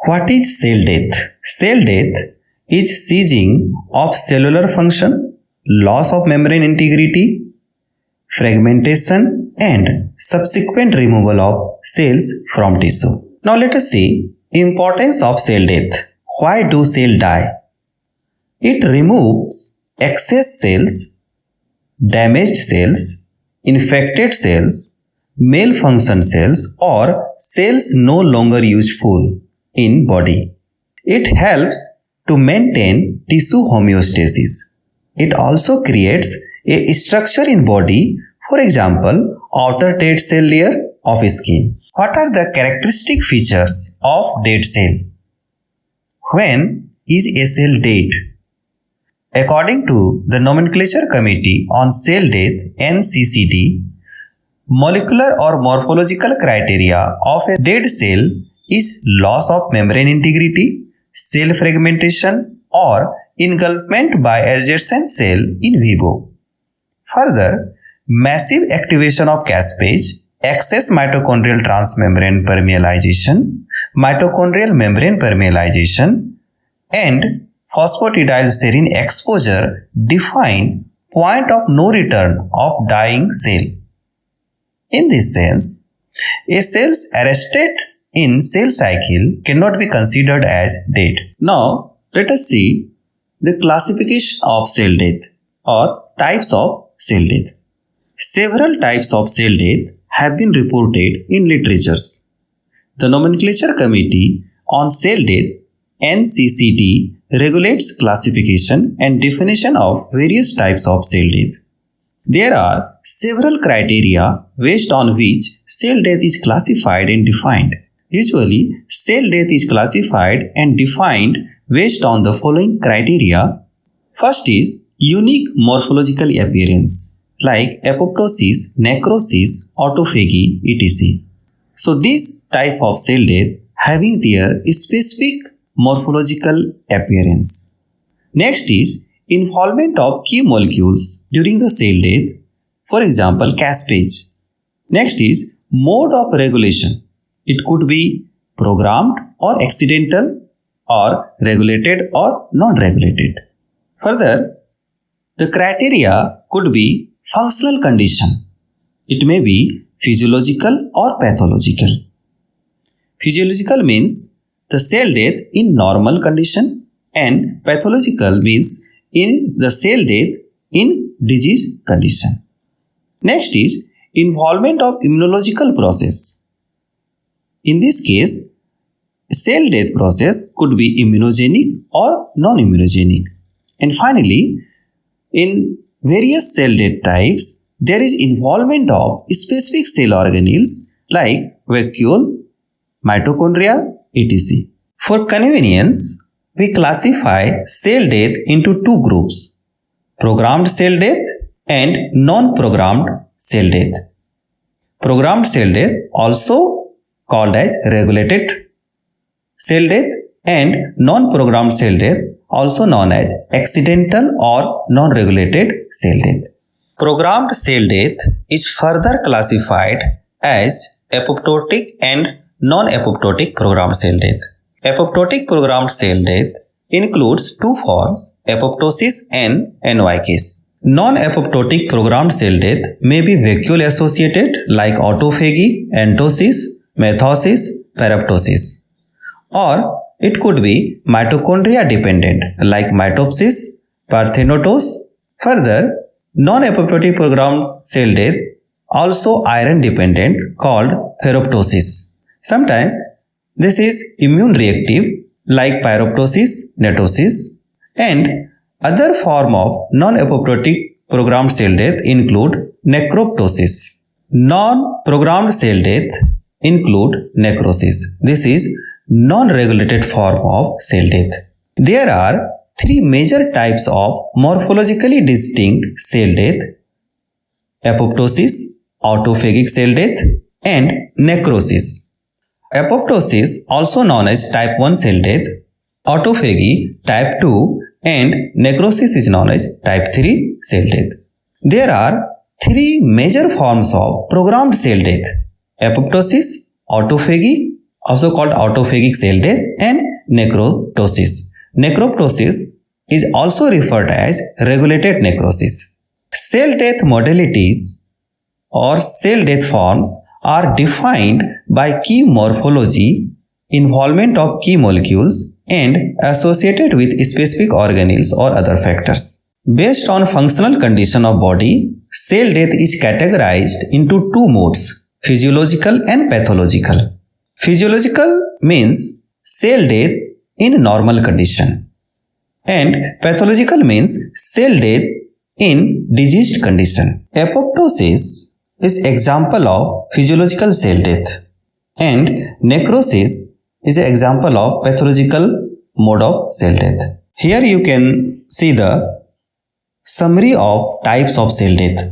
What is cell death? Cell death is ceasing of cellular function, loss of membrane integrity, fragmentation, and subsequent removal of cells from tissue. Now let us see importance of cell death. Why do cells die? It removes excess cells, damaged cells, infected cells, malfunction cells, or cells no longer useful in body. It helps to maintain tissue homeostasis. It also creates a structure in body, for example, outer dead cell layer of skin. What are the characteristic features of dead cell? When is a cell dead? According to the Nomenclature Committee on Cell Death (NCCD), molecular or morphological criteria of a dead cell is loss of membrane integrity, cell fragmentation, or engulfment by adjacent cell in vivo. Further, massive activation of caspase, excess mitochondrial transmembrane permeabilization, mitochondrial membrane permeabilization, and phosphatidylserine exposure define point of no return of dying cell. In this sense, a cell arrested in cell cycle cannot be considered as dead. Now, let us see the classification of cell death or types of cell death. Several types of cell death have been reported in literatures. The Nomenclature Committee on Cell Death (NCCD) regulates classification and definition of various types of cell death. There are several criteria based on which cell death is classified and defined. Usually, cell death is classified and defined based on the following criteria. First is unique morphological appearance like apoptosis, necrosis, autophagy, etc. So this type of cell death having their specific morphological appearance. Next is involvement of key molecules during the cell death, for example caspase. Next is mode of regulation. It could be programmed or accidental or regulated or non-regulated. Further, the criteria could be functional condition. It may be physiological or pathological. Physiological means the cell death in normal condition, and pathological means in the cell death in disease condition. Next is involvement of immunological process. In this case, cell death process could be immunogenic or non-immunogenic. And finally, in various cell death types, there is involvement of specific cell organelles like vacuole, mitochondria, etc. For convenience, we classify cell death into two groups: programmed cell death and non-programmed cell death. Programmed cell death, also called as regulated cell death, and non-programmed cell death, also known as accidental or non-regulated cell death. Programmed cell death is further classified as apoptotic and non-apoptotic programmed cell death. Apoptotic programmed cell death includes two forms, apoptosis and NYCase. Non-apoptotic programmed cell death may be vacuole associated like autophagy, entosis, methosis, paraptosis, or it could be mitochondria dependent like mitopsis, parthenosis. Further, non-apoptotic programmed cell death also iron dependent called ferroptosis. Sometimes this is immune reactive like pyroptosis, netosis, and other form of non-apoptotic programmed cell death include necroptosis. Non-programmed cell death include necrosis. This is non-regulated form of cell death. There are three major types of morphologically distinct cell death: apoptosis, autophagic cell death, and necrosis. Apoptosis, also known as type 1 cell death, autophagy type 2, and necrosis is known as type 3 cell death. There are three major forms of programmed cell death: apoptosis, autophagy, also called autophagic cell death, and necroptosis. Necroptosis is also referred as regulated necrosis. Cell death modalities or cell death forms are defined by key morphology, involvement of key molecules, and associated with specific organelles or other factors. Based on functional condition of body, cell death is categorized into two modes, physiological and pathological. Physiological means cell death in normal condition, and pathological means cell death in diseased condition. Apoptosis is example of physiological cell death, and necrosis is an example of pathological mode of cell death. Here you can see the summary of types of cell death.